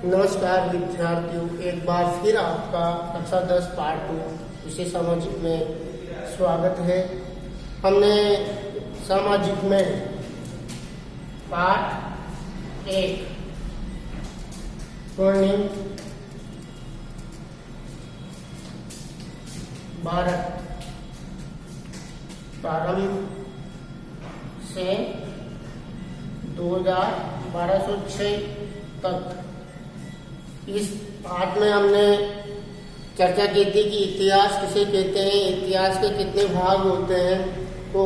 नमस्कार विद्यार्थियों, एक बार फिर आपका कक्षा 10 पार्ट 2 विषय सामाजिक में स्वागत है। हमने सामाजिक में पार्ट 1 स्वर्णिम भारत प्रारंभ से 2012 तक, इस पाठ में हमने चर्चा की थी कि इतिहास किसे कहते हैं, इतिहास के कितने भाग होते हैं। तो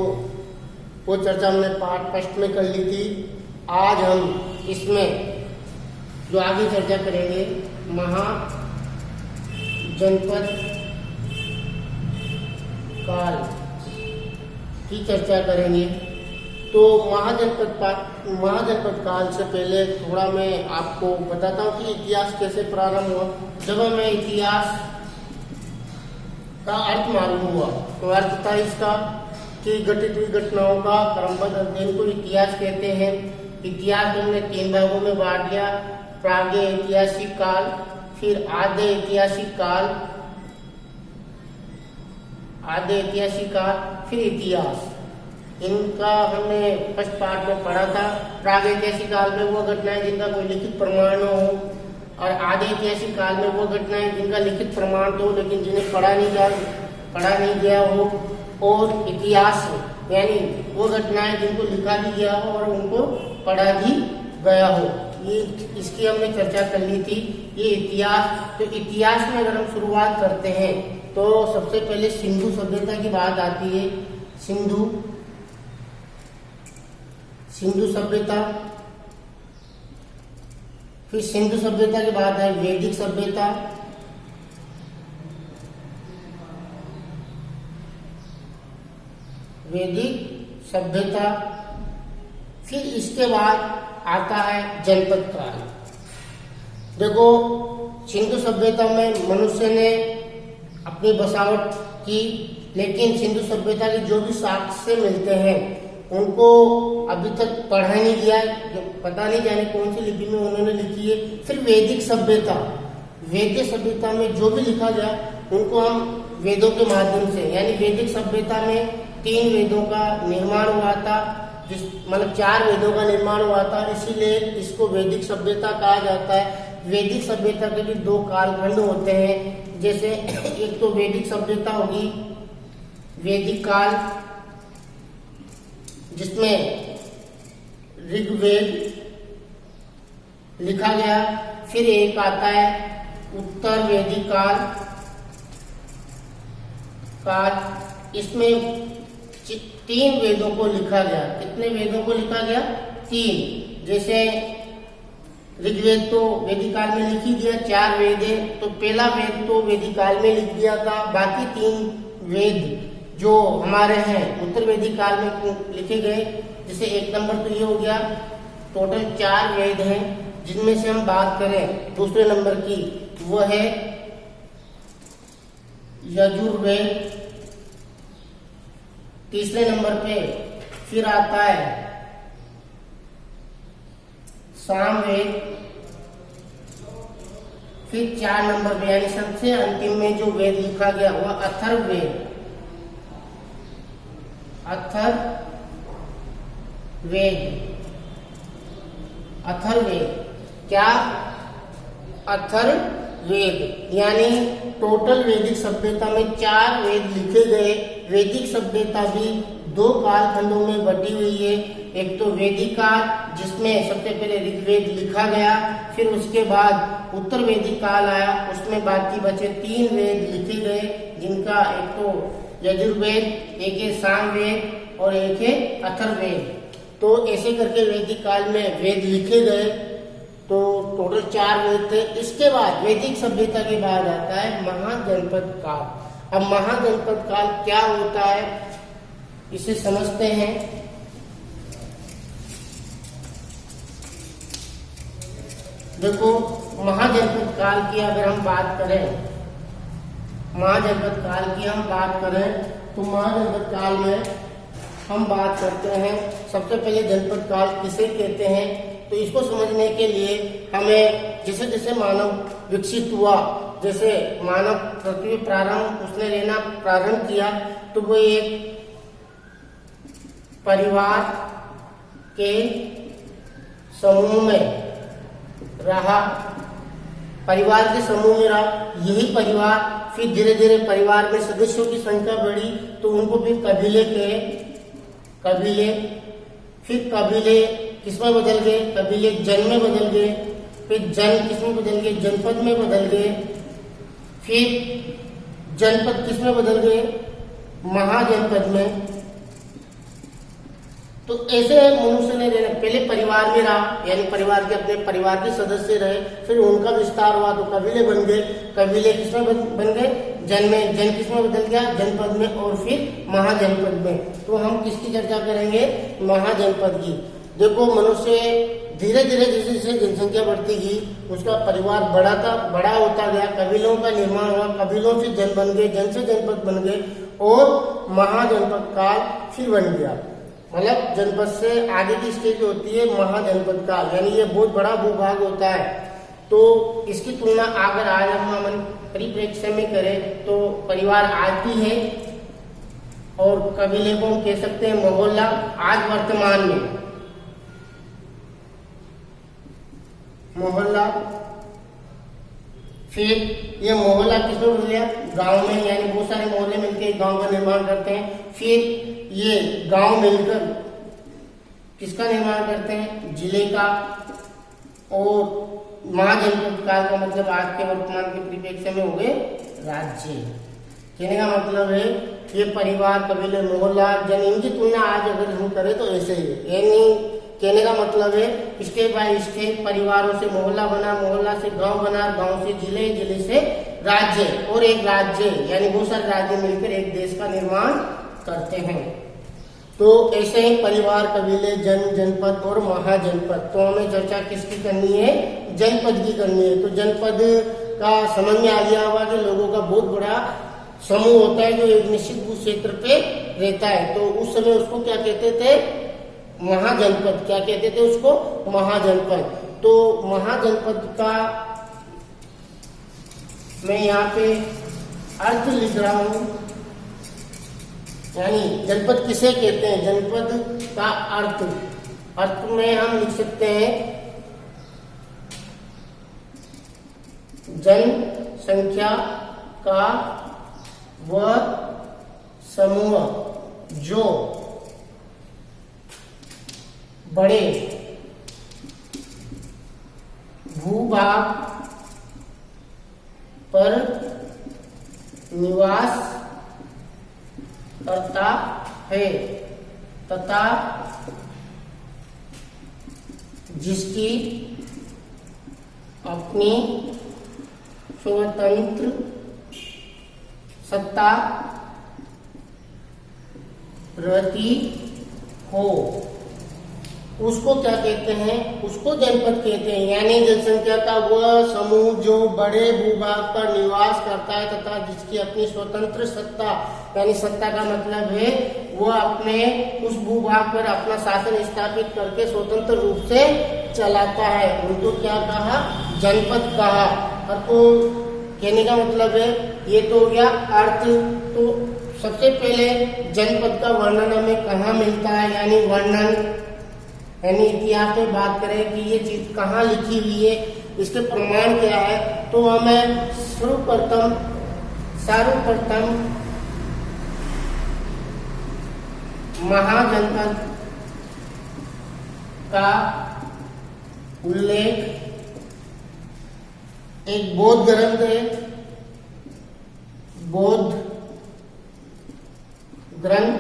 वो चर्चा हमने पाठ फर्स्ट में कर ली थी। आज हम इसमें जो आगे चर्चा करेंगे महाजनपद काल की चर्चा करेंगे। तो महाजनपद काल से पहले थोड़ा मैं आपको बताता हूँ कि इतिहास कैसे प्रारंभ हुआ। जब हमें इतिहास का अर्थ मालूम हुआ तो अर्थ था इसका कि घटित हुई घटनाओं का क्रमबद्ध अध्ययन को इतिहास कहते हैं। इतिहास को हमने 3 भागों में बांट दिया: प्रागैतिहासिक ऐतिहासिक काल, फिर आद्य ऐतिहासिक काल, फिर इतिहास। इनका हमने फर्स्ट पार्ट में पढ़ा था। प्रागैतिहासिक काल में वो घटनाएं जिनका कोई लिखित प्रमाण हो, और आद्य ऐतिहासिक काल में वो घटनाएं जिनका लिखित प्रमाण तो लेकिन जिन्हें पढ़ा नहीं गया हो। और इतिहास यानी वो घटनाएं जिनको लिखा भी गया हो और उनको पढ़ा भी गया हो। ये इसकी हमने चर्चा कर ली थी। ये इतिहास, तो इतिहास में अगर हम शुरुआत करते हैं तो सबसे पहले सिंधु सभ्यता की बात आती है। सिंधु सभ्यता, फिर सिंधु सभ्यता के बाद है वैदिक सभ्यता, फिर इसके बाद आता है जनपद काल। देखो, सिंधु सभ्यता में मनुष्य ने अपनी बसावट की, लेकिन सिंधु सभ्यता के जो भी साक्ष्य मिलते हैं उनको अभी तक पढ़ा नहीं गया, पता नहीं जाने कौन सी लिपि में उन्होंने लिखी है। फिर वैदिक सभ्यता में जो भी लिखा गया उनको हम वेदों के माध्यम से, यानी वैदिक सभ्यता में 3 वेदों का निर्माण हुआ था, मतलब 4 वेदों का निर्माण हुआ था, इसीलिए इसको वैदिक सभ्यता कहा जाता है। वैदिक सभ्यता के भी 2 कालखंड होते हैं। जैसे एक तो वैदिक सभ्यता होगी, वैदिक काल, जिसमें ऋग्वेद लिखा गया। फिर एक आता है उत्तर वैदिक काल, इसमें 3 वेदों को लिखा गया। कितने वेदों को लिखा गया? 3। जैसे ऋग्वेद तो वैदिक काल में लिखी दिया, 4 वेद है, तो पहला वेद तो वैदिक काल में लिख दिया था। बाकी 3 वेद जो हमारे हैं उत्तर वैदिक काल में लिखे गए। जैसे 1 नंबर तो ये हो गया, टोटल 4 वेद हैं, जिनमें से हम बात करें दूसरे नंबर की, वो है यजुर्वेद। तीसरे नंबर पे फिर आता है सामवेद। फिर 4 नंबर पे यानी सबसे अंतिम में जो वेद लिखा गया वह अथर्ववेद। क्या? अथर्ववेद, यानी टोटल वैदिक सभ्यता में 4 वेद लिखे गए। वैदिक सभ्यता भी 2 कालखंडों में बटी हुई है। एक तो वैदिक काल, जिसमें सबसे पहले ऋग्वेद लिखा गया, फिर उसके बाद उत्तर वैदिक काल आया, उसमें बाकी बचे 3 वेद लिखे गए, जिनका एक तो यजुर्वेद, एक है सामवेद और एक है अथर्ववेद। तो ऐसे करके वैदिक काल में वेद लिखे गए, तो टोटल 4 वेद थे। इसके बाद वैदिक सभ्यता के बाद आता है महाजनपद काल। अब महाजनपद काल क्या होता है, इसे समझते हैं। देखो, महाजनपद काल की अगर हम बात करें, तो महाजनपद काल में हम बात करते हैं। सबसे पहले जनपद काल किसे कहते हैं? तो इसको समझने के लिए हमें जैसे जैसे मानव विकसित हुआ, जैसे मानव पृथ्वी प्रारंभ उसने रहना प्रारंभ किया, तो वो एक परिवार के समूह में रहा, परिवार के समूह में रहा। यही परिवार फिर धीरे धीरे परिवार में सदस्यों की संख्या बढ़ी, तो उनको भी कबीले कहे, कबीले। फिर कबीले किसमें बदल गए? कबीले जन में बदल गए। फिर जन किसमें बदल गए? जनपद में बदल गए। फिर जनपद किसमें बदल गए? महाजनपद में। तो ऐसे मनुष्य ने रहना, पहले परिवार में रहा, यानी परिवार के अपने परिवार के सदस्य रहे, फिर उनका विस्तार हुआ तो कबीले बन गए। कबीले किसमें बन गए? जन में। जन किसमें बदल गया? जनपद में, और फिर महाजनपद में। तो हम किसकी चर्चा करेंगे? महाजनपद की। देखो, मनुष्य धीरे धीरे जैसे जैसे जनसंख्या बढ़ती गई, उसका परिवार बड़ा होता गया, कबीलों का निर्माण हुआ, कबीलों से जन बन गए, जन से जनपद बन गए, और महाजनपद काल फिर बन गया। मतलब जनपद से आगे की स्टेज होती है महाजनपद काल, यानी ये बहुत बड़ा भूभाग होता है। तो इसकी तुलना अगर आज हम परिप्रेक्ष्य में करें तो परिवार आज भी है, और कबीले को कह सकते हैं मोहल्ला आज वर्तमान में। मोहल्ला, फिर ये मोहल्ला किसमें बदल गया? गांव में, यानी बहुत सारे मोहल्ले मिलकर गांव का निर्माण करते हैं। फिर ये गांव मिलकर किसका निर्माण करते हैं? जिले का। और महाजनपद काल का मतलब आज के वर्तमान के परिप्रेक्ष्य में हो गए राज्य। कहने का मतलब है ये परिवार, कबीले, मोहल्ला, जन, इनकी तुलना आज अगर हम करें तो ऐसे ही है। यानी कहने का मतलब है स्टेप बाय स्टेप परिवारों से मोहल्ला बना, मोहल्ला से गांव बना, गांव से जिले, जिले से राज्य, और एक राज्य यानी बहुत सारे राज्य मिलकर एक देश का निर्माण करते हैं। तो ऐसे ही परिवार, कबीले, जन, जनपद और महाजनपद। तो हमें चर्चा किसकी करनी है? जनपद की करनी है। तो जनपद का समझ में आ गया होगा कि लोगों का बहुत बड़ा समूह होता है जो एक निश्चित भू क्षेत्र पे रहता है। तो उस समय उसको क्या कहते थे? महाजनपद। क्या कहते थे उसको? महाजनपद। तो महाजनपद का मैं यहाँ पे अर्थ लिख रहा हूं, यानी जनपद किसे कहते हैं, जनपद का अर्थ में हम लिख सकते हैं जनसंख्या का वह समूह जो बड़े भूभाग पर निवास करता है तथा जिसकी अपनी स्वतंत्र सत्ता रहती हो, उसको क्या कहते हैं? उसको जनपद कहते हैं। यानी जनसंख्या का वह समूह जो बड़े भूभाग पर निवास करता है तथा जिसकी अपनी स्वतंत्र सत्ता, यानी सत्ता का मतलब है वह अपने उस भूभाग पर अपना शासन स्थापित करके स्वतंत्र रूप से चलाता है, उनको क्या कहा? जनपद कहा। और तो कहने का मतलब है ये तो हो गया अर्थ। तो सबसे पहले जनपद का वर्णन हमें कहाँ मिलता है? यानी वर्णन, यानी इतिहास में बात करें कि ये चीज कहाँ लिखी हुई है, इसके प्रमाण क्या है, तो हमें सर्वप्रथम महाजनपद का उल्लेख एक बौद्ध ग्रंथ है, बौद्ध ग्रंथ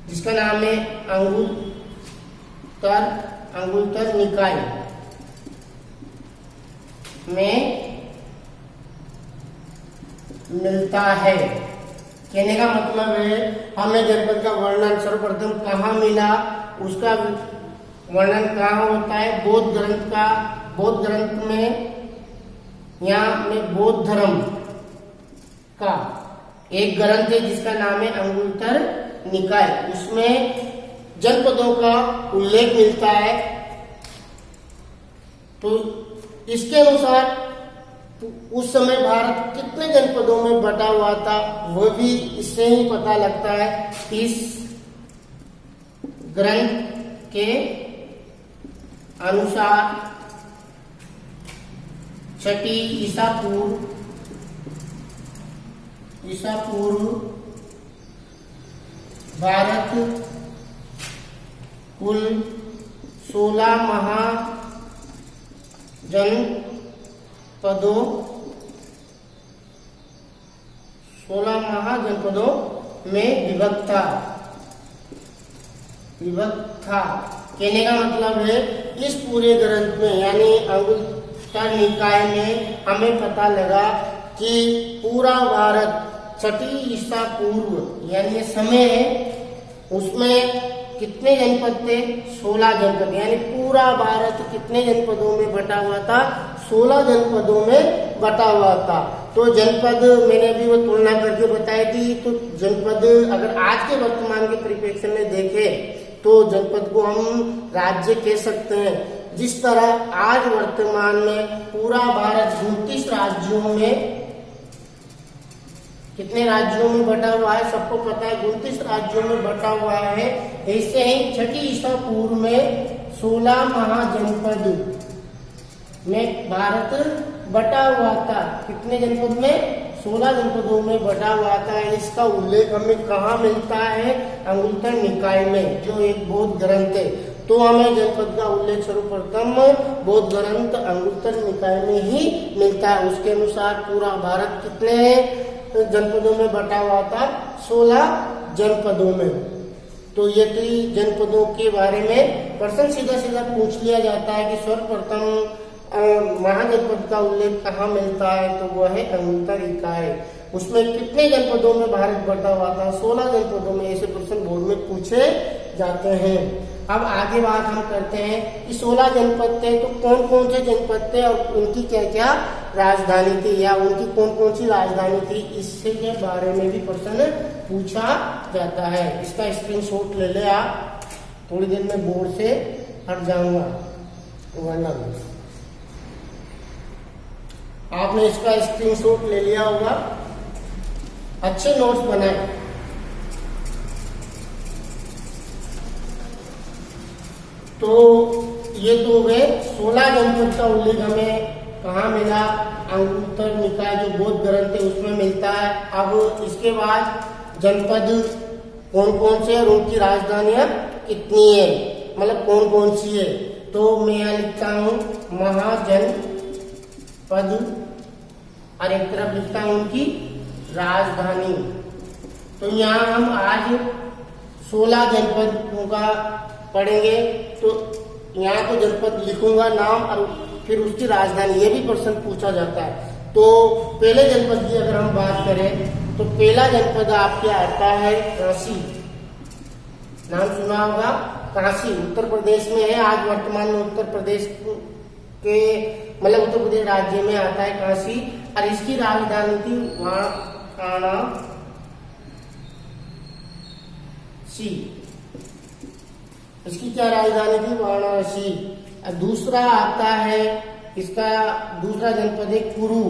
जिसका नाम है अंगुत्तर निकाय में मिलता है। कहने का मतलब है हमें जनपद का वर्णन सर्वप्रथम कहाँ मिला, उसका वर्णन कहाँ होता है? बौद्ध ग्रंथ का। बौद्ध ग्रंथ में यहाँ में बौद्ध धर्म का एक ग्रंथ है जिसका नाम है अंगुत्तर निकाय। उसमें जनपदों का उल्लेख मिलता है। तो इसके अनुसार उस समय भारत कितने जनपदों में बटा हुआ था वह भी इससे ही पता लगता है। इस ग्रंथ के अनुसार छठी ईसा पूर्व भारत कुल 16 महाजनपदों में विभक्त था। कहने का मतलब है इस पूरे ग्रंथ में यानी अंगुत्तर निकाय में हमें पता लगा कि पूरा भारत छठी ईसा पूर्व यानी समय है उसमें कितने जनपद थे? 16 जनपद। यानी पूरा भारत कितने जनपदों में बटा हुआ था? 16 जनपदों में बटा हुआ था। तो जनपद मैंने अभी वो तुलना करके बताई थी। तो जनपद अगर आज के वर्तमान के परिप्रेक्ष्य में देखें तो जनपद को हम राज्य कह सकते हैं। जिस तरह आज वर्तमान में पूरा भारत 29 राज्यों में कितने राज्यों में बटा हुआ है सबको पता है, 29 राज्यों में बटा हुआ है। ऐसे ही छठी ईसा पूर्व में 16 महाजनपद में भारत बटा हुआ था। कितने जनपद में? 16 जनपदों में बटा हुआ था। इसका उल्लेख हमें कहाँ मिलता है? अंगुत्तर निकाय में, जो एक बौद्ध ग्रंथ है। तो हमें जनपद का उल्लेख सर्वप्रथम बौद्ध ग्रंथ अंगुत्तर निकाय में ही मिलता है। उसके अनुसार पूरा भारत कितने जनपदों में बटा हुआ था? 16 जनपदों में। तो यदि जनपदों के बारे में प्रश्न सीधा सीधा पूछ लिया जाता है कि सर्वप्रथम महाजनपद का उल्लेख कहाँ मिलता है, तो वह है अंगुत्तर निकाय। उसमें कितने जनपदों में भारत बटा हुआ था? 16 जनपदों में। ऐसे प्रश्न बोर्ड में पूछे जाते हैं। अब आगे बात हम करते हैं कि 16 जनपद थे तो कौन कौन से जनपद थे और उनकी क्या क्या राजधानी थी या उनकी कौन कौन सी राजधानी थी, इससे के बारे में भी प्रश्न पूछा जाता है। इसका स्क्रीनशॉट ले ले आप। थोड़ी देर में बोर्ड से हट जाऊंगा वरना आपने इसका स्क्रीनशॉट ले लिया होगा। अच्छे नोट्स बनाए। तो ये तो गए 16 जनपद का उल्लेख हमें कहाँ मिला? अंगुत्तर निकाय जो बौद्ध ग्रंथ है उसमें मिलता है। अब इसके बाद जनपद कौन कौन से और उनकी राजधानियां कितनी है, मतलब कौन कौन सी है। तो मैं यहाँ लिखता हूँ महाजनपद और एक तरफ लिखता हूँ उनकी राजधानी। तो यहाँ हम आज 16 जनपदों का पढ़ेंगे। तो यहाँ तो जनपद लिखूंगा नाम और फिर उसकी राजधानी, ये भी प्रश्न पूछा जाता है। तो पहले जनपद की अगर हम बात करें तो पहला जनपद आपके आता है काशी। नाम सुना होगा, काशी उत्तर प्रदेश में है। आज वर्तमान में उत्तर प्रदेश के मतलब उत्तर प्रदेश राज्य में आता है काशी। और इसकी राजधानी थी वाराणसी। इसकी क्या राजधानी थी? वाराणसी। दूसरा आता है, इसका दूसरा जनपद है कुरु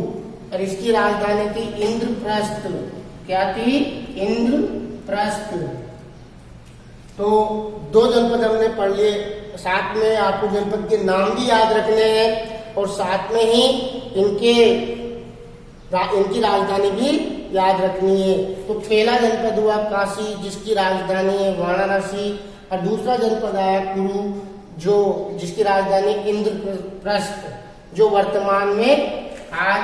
और इसकी राजधानी थी इंद्रप्रस्थ। क्या थी? इंद्रप्रस्थ। तो 2 जनपद हमने पढ़ लिए। साथ में आपको जनपद के नाम भी याद रखने हैं और साथ में ही इनकी राजधानी भी याद रखनी है। तो पहला जनपद हुआ काशी जिसकी राजधानी है वाराणसी और दूसरा जनपद आया कुरु जो जिसकी राजधानी इंद्रप्रस्थ, जो वर्तमान में आज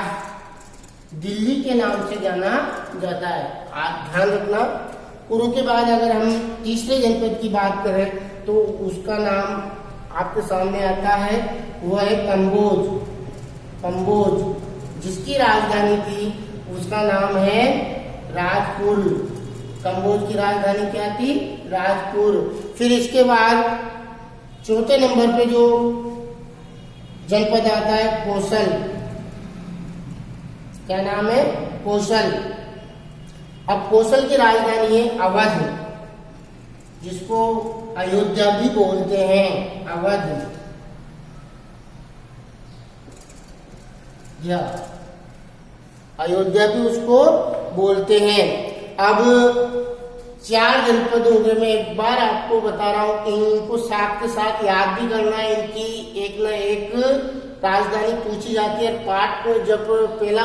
दिल्ली के नाम से जाना जाता है। आज ध्यान रखना। कुरु के बाद अगर हम तीसरे जनपद की बात करें तो उसका नाम आपके सामने आता है, वह है कंबोज जिसकी राजधानी थी उसका नाम है राजपुर। कंबोज की राजधानी क्या थी? राजपुर। फिर इसके बाद चौथे नंबर पे जो जनपद आता है कौशल। क्या नाम है? कौशल। अब कौशल की राजधानी है अवध। जिसको अयोध्या भी बोलते हैं, अवध, या अयोध्या भी उसको बोलते हैं। अब 4 जनपद हो गए। मैं एक बार आपको बता रहा हूं, इनको साथ के साथ याद भी करना है। इनकी एक न एक राजधानी पूछी जाती है। पाठ को जब पहला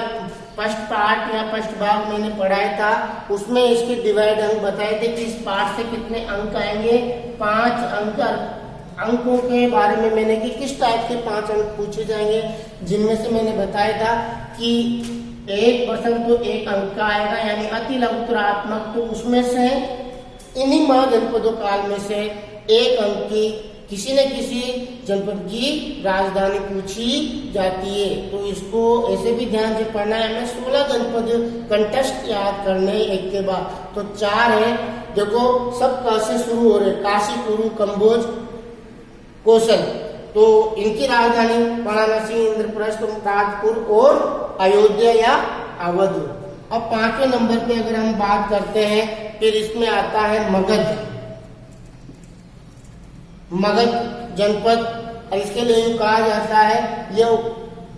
फर्स्ट पार्ट या फर्स्ट भाग मैंने पढ़ाया था, उसमें इसके डिवाइड अंक बताए थे कि इस पाठ से कितने अंक आएंगे। 5 अंकों के बारे में मैंने कि किस टाइप के 5 अंक पूछे जाएंगे, जिनमें से मैंने बताया था कि 1% तो 1 अंक का आएगा, यानी अति लघुतरात्मक। तो उसमें से इन्हीं महाजनपदों काल में से 1 अंक की किसी न किसी जनपद की राजधानी पूछी जाती है। तो इसको ऐसे भी ध्यान से पढ़ना है। हमें 16 जनपद कंटेस्ट याद करने एक के बाद। तो 4 है, देखो सब का से शुरू हो रहे, काशी, कुरु, कंबोज, कौशल। तो इनकी राजधानी वाराणसी, इंद्रप्रस्थ, ताजपुर और अयोध्या या अवध। अब 5वें नंबर पे अगर हम बात करते हैं, फिर इसमें आता है मगध। मगध जनपद, और इसके लिए कहा जाता है यह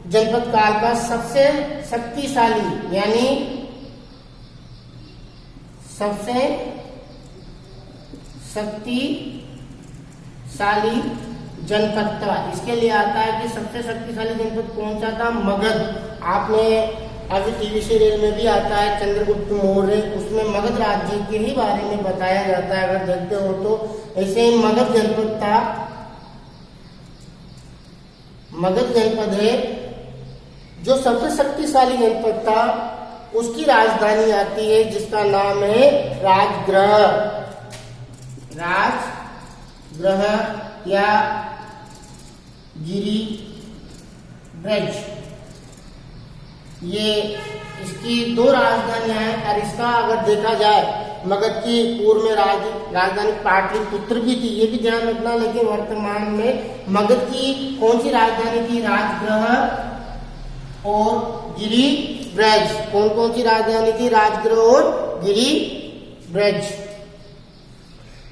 जनपद काल का सबसे शक्तिशाली, यानी सबसे शक्तिशाली जनपद था। इसके लिए आता है कि सबसे शक्तिशाली जनपद कौन सा था? मगध। आपने अभी टीवी सीरियल में भी आता है चंद्रगुप्त मौर्य, उसमें मगध राज्य के ही बारे में बताया जाता है, अगर देखते हो तो। ऐसे ही मगध जनपद था, मगध जनपद है जो सबसे शक्तिशाली जनपद था। उसकी राजधानी आती है जिसका नाम है राजगृह, राजगृह या गिरिब्रज। ये इसकी 2 राजधानियां हैं। और इसका अगर देखा जाए, मगध की पूर्व में राजधानी पाटलिपुत्र भी थी, ये भी ध्यान रखना। लेकिन वर्तमान में मगध की कौन सी राजधानी थी? राजगृह और गिरिब्रज। कौन कौन सी राजधानी थी? राजगृह और गिरिब्रज।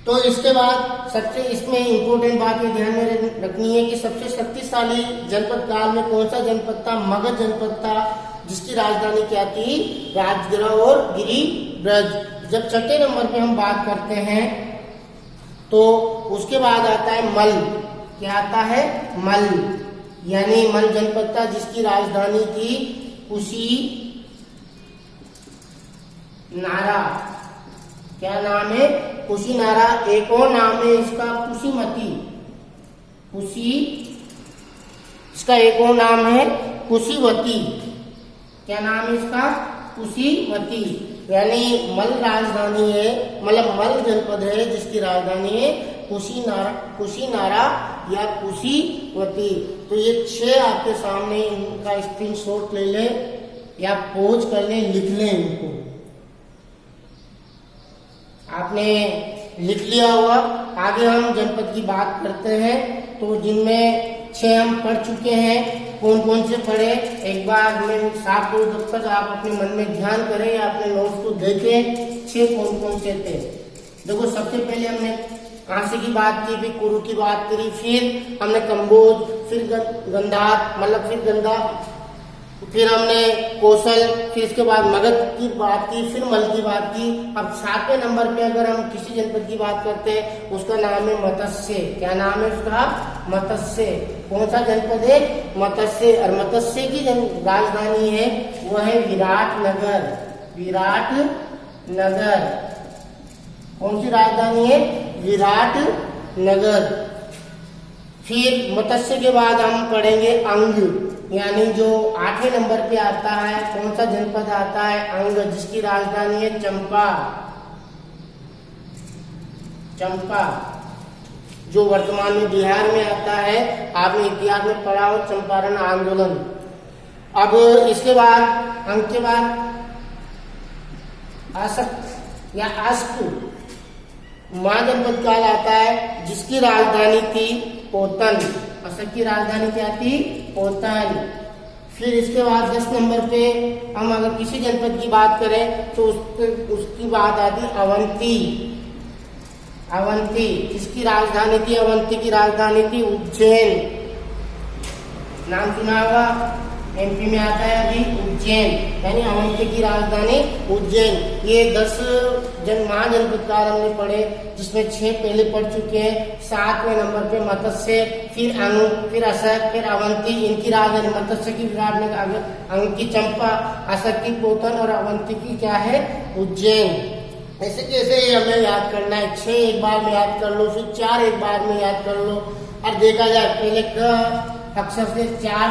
तो इसके बाद सबसे इसमें इम्पोर्टेंट बात ये ध्यान में रखनी है कि सबसे शक्तिशाली जनपद काल में कौन सा जनपद था? मगध जनपद था, जिसकी राजधानी क्या थी? राजगृह और गिरिब्रज। जब 6ठे नंबर पे हम बात करते हैं, तो उसके बाद आता है मल। क्या आता है? मल, यानी मल जनपद था जिसकी राजधानी थी कुशीनारा। क्या नाम है? कुशीनारा। एक और नाम है इसका कुशीमती। इसका एक और नाम है कुशीवती। क्या नाम है इसका? कुशीवती। यानी मल राजधानी है, मतलब मल जनपद है जिसकी राजधानी है कुशीनारा या कुशीवती। तो ये 6 आपके सामने, इनका स्क्रीनशॉट ले ले या पोज कर ले, लिख ले इनको। आपने लिख लिया होगा। आगे हम जनपद की बात करते हैं, तो जिनमें 6 हम पढ़ चुके हैं। कौन कौन से पढ़े एक बार मैं साफ करूँ, जब तक आप अपने मन में ध्यान करें या अपने नोट्स को देखें। 6 कौन कौन से थे? देखो, सबसे पहले हमने काशी की बात की, फिर कुरु की बात करी, फिर हमने कंबोज, फिर गंधार, मतलब फिर गंधा, फिर हमने कौशल, फिर इसके बाद मगध की बात की, फिर मल की बात की। अब 7वें नंबर पे अगर हम किसी जनपद की बात करते हैं, उसका नाम है मत्स्य। क्या नाम है उसका? मत्स्य। कौन सा जनपद है? मत्स्य। और मत्स्य की राजधानी है वह है विराटनगर। विराटनगर। कौन सी राजधानी है? विराटनगर। फिर मत्स्य के बाद हम पढ़ेंगे अंग, यानी जो 8वें नंबर पे आता है। कौन सा जनपद आता है? अंग, जिसकी राजधानी है चंपा। चंपा, जो वर्तमान में बिहार में आता है। आपने इतिहास में पढ़ा हो चंपारण आंदोलन। अब इसके बाद अंग के बाद आसक या आस्क महाजनपद काल आता है, जिसकी राजधानी थी पोतन। असक की राजधानी क्या थी? पोतन। फिर इसके बाद 10 नंबर पे हम अगर किसी जनपद की बात करें, तो उसकी बात आती अवंती। अवंती, किसकी राजधानी थी? अवंती की राजधानी थी उज्जैन। नाम सुना होगा, एमपी में आता है अभी उज्जैन, यानी अवंती की राजधानी उज्जैन। ये 10 महाजनपदकार हमने पढ़े, जिसमें 6 पहले पढ़ चुके हैं। 7वें नंबर पे मत्स्य, फिर अनु, फिर असक, फिर अवंती। इनकी राजधानी मत्स्य की विराट नगर, अनु की चंपा, असक की पोतन और अवंती की क्या है? उज्जैन। ऐसे कैसे हमें याद करना है? 6 एक बार में याद कर लो, फिर 4 एक बार में याद कर लो। और देखा जाए, पहले अक्षर से 4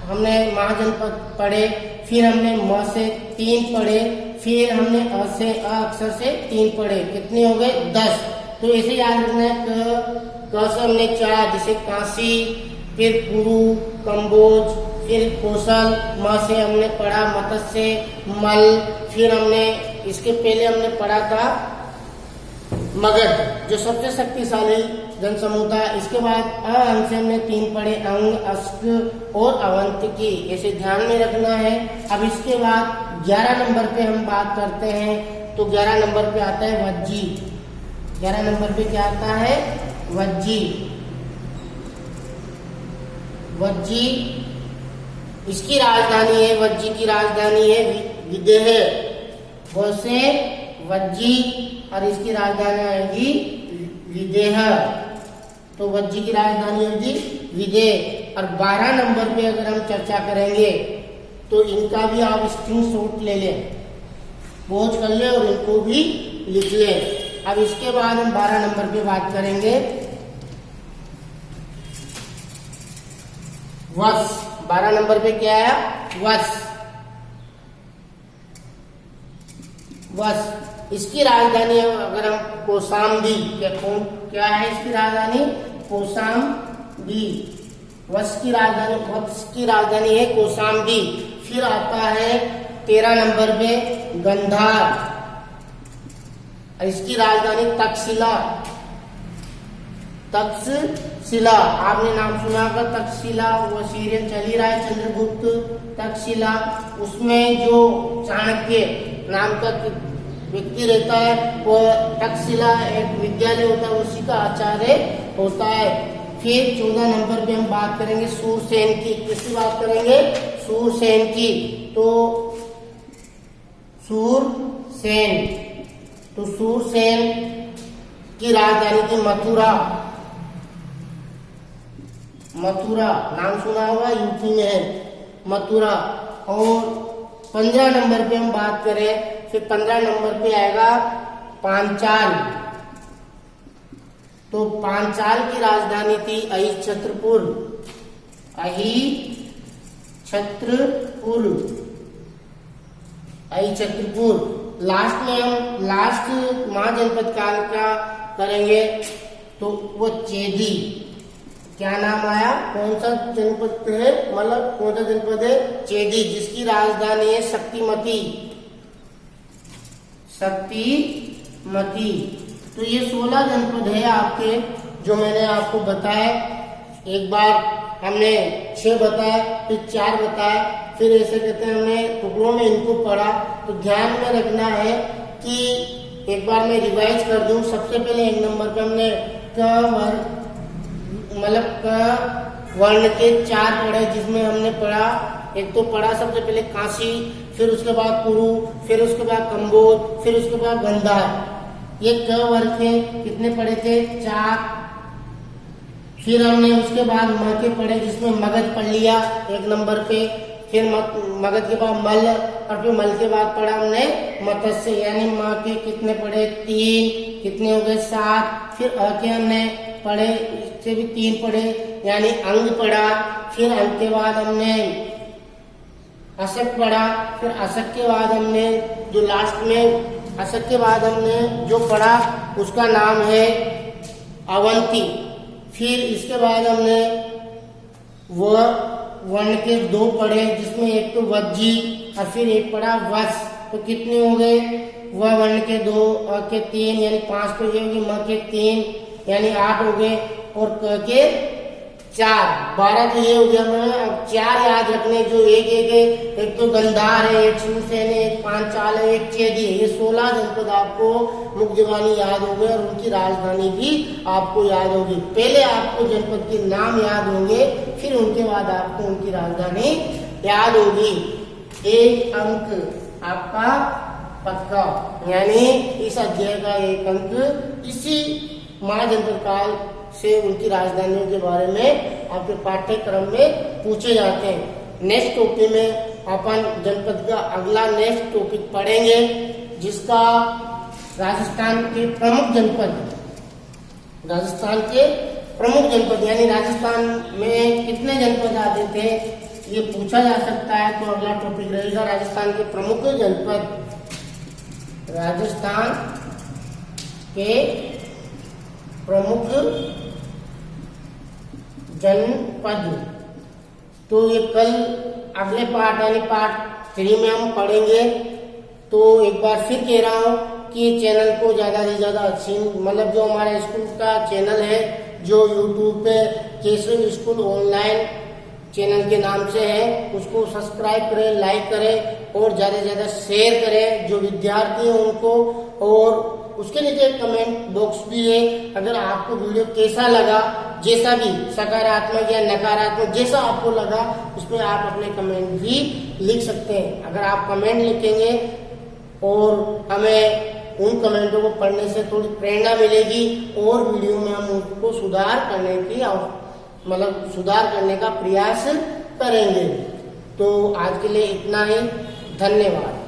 हमने महाजनपद पढ़े, फिर हमने म से 3 पढ़े, फिर हमने अ से अक्षर से 3 पढ़े। कितने हो गए? 10। तो ऐसे याद रखना है। क से हमने 4, जैसे काशी, फिर कुरु, कंबोज, फिर कौशल। म से हमने पढ़ा मत्स्य, मल, फिर हमने इसके पहले हमने पढ़ा था मगध, जो सबसे शक्तिशाली जनसमूह था। इसके बाद अंग से हमने 3 पढ़े, अंग, अस्क और अवंतिकी। ऐसे ध्यान में रखना है। अब इसके बाद 11 नंबर पे हम बात करते हैं, तो 11 नंबर पे आता है वज्जी। 11 नंबर पे क्या आता है? वज्जी। वज्जी, इसकी राजधानी है, वज्जी की राजधानी है विदेह। वैसे वज्जी, और इसकी राजधानी आएगी विदेह। तो वज्जी की राजधानी होगी विदेह। और 12 नंबर पे अगर हम चर्चा करेंगे, तो इनका भी आप स्क्रीनशॉट ले लें, पहुंच कर ले और इनको भी लिख लें। अब इसके बाद हम 12 नंबर पे बात करेंगे वश। 12 नंबर पे क्या है? वश। वश, इसकी राजधानी अगर हम कौशाम्बी, क्या है इसकी राजधानी? कौशाम्बी। वश की राजधानी है कौशाम्बी। फिर आता है 13 नंबर पे गंधार, और इसकी राजधानी तक्षशिला। तक्षशिला, आपने नाम सुना होगा तक्षशिला, वो सीरियल चल ही रहा है चंद्रगुप्त तक्षशिला। उसमें जो चाणक्य नाम का व्यक्ति रहता है, वो तक्षशिला एक विद्यालय होता है, उसी का आचार्य होता है। फिर 14 नंबर पे हम बात करेंगे सूरसेन की। किसकी बात करेंगे? सूरसेन की। तो सूरसेन, तो सूरसेन की राजधानी थी मथुरा। मथुरा नाम सुना होगा, यूपी में है मथुरा। और 15 नंबर पे हम बात करें, फिर 15 नंबर पे आएगा पांचाल। तो पांचाल की राजधानी थी अहिच्छत्रपुर। अहिच्छत्रपुर। लास्ट में हम लास्ट महाजनपद काल का करेंगे, तो वो चेदी। क्या नाम आया? कौन सा जनपद है? मतलब कौन सा जनपद है? चेदी, जिसकी राजधानी है शक्तिमती। शक्तिमती। तो ये 16 जनपद है आपके, जो मैंने आपको बताया। एक बार हमने 6 बताया, फिर 4 बताया, फिर ऐसे कहते हैं हमने टुकड़ों में इनको पढ़ा। तो ध्यान में रखना है कि एक बार मैं रिवाइज कर दूं। सबसे पहले 1 नंबर पे हमने क वर्ण के 4 पढ़े, जिसमें हमने पढ़ा, एक तो पढ़ा सबसे पहले काशी, फिर उसके बाद कुरु, फिर उसके बाद कंबोज, फिर उसके बाद गंधार। ये क वर्ग के कितने पढ़े थे? 4। फिर हमने उसके बाद म के पढ़े, जिसमें मगध पढ़ लिया 1 नंबर पे। फिर मगध के बाद मल, और फिर मल के बाद पढ़ा हमने मत्स्य, यानी म के कितने पढ़े? 3। कितने हो गए? 7। फिर अ के हमने पढ़े, इससे भी 3 पढ़े, यानी अंग पढ़ा। फिर अंग के बाद हमने असक पढ़ा। फिर असक के बाद हमने जो लास्ट में असक के बाद हमने जो पढ़ा, उसका नाम है अवंती। फिर इसके बाद हमने वर्ण के 2 पढ़े, जिसमें एक तो वज्जी और फिर एक पढ़ा वश। तो कितने हो गए? वर्ण के 2, अ के 3, यानी 5 तो ये होगी, म के 3 यानी 8 हो गए, और क के 4, 12 तो ये हो गया। मैं अब 4 याद रखने जो एक तो गंधार है, एक सूसेन है, एक पांचाल है, एक चेदी है। ये 16 जनपद आपको मुख्य जुबानी याद हो गए और उनकी राजधानी भी आपको याद होगी। पहले आपको जनपद के नाम याद होंगे, फिर उनके बाद आपको उनकी राजधानी याद होगी। 1 अंक आपका पक्का, यानी इस अध्याय का 1 अंक इसी महाजनपद काल से उनकी राजधानियों के बारे में आपके पाठ्यक्रम में पूछे जाते हैं। नेक्स्ट टॉपिक में अपन जनपद का अगला नेक्स्ट टॉपिक पढ़ेंगे, जिसका राजस्थान के प्रमुख जनपद यानी राजस्थान में कितने जनपद आते थे ये पूछा जा सकता है। तो अगला टॉपिक रहेगा राजस्थान के प्रमुख जनपद। राजस्थान के प्रमुख जनपद, तो ये कल अगले पार्ट यानी पार्ट 3 में हम पढ़ेंगे। तो एक बार फिर कह रहा हूँ कि चैनल को ज्यादा से ज्यादा अच्छी, मतलब जो हमारा स्कूल का चैनल है जो यूट्यूब पे केशव स्कूल ऑनलाइन चैनल के नाम से है, उसको सब्सक्राइब करें, लाइक करें और ज्यादा से ज्यादा शेयर करें जो विद्यार्थी हैं उनको। और उसके नीचे कमेंट बॉक्स भी है, अगर आपको वीडियो कैसा लगा, जैसा भी सकारात्मक या नकारात्मक जैसा आपको लगा, उसमें आप अपने कमेंट भी लिख सकते हैं। अगर आप कमेंट लिखेंगे और हमें उन कमेंटों को पढ़ने से थोड़ी प्रेरणा मिलेगी और वीडियो में हम उनको सुधार करने का प्रयास करेंगे। तो आज के लिए इतना ही, धन्यवाद।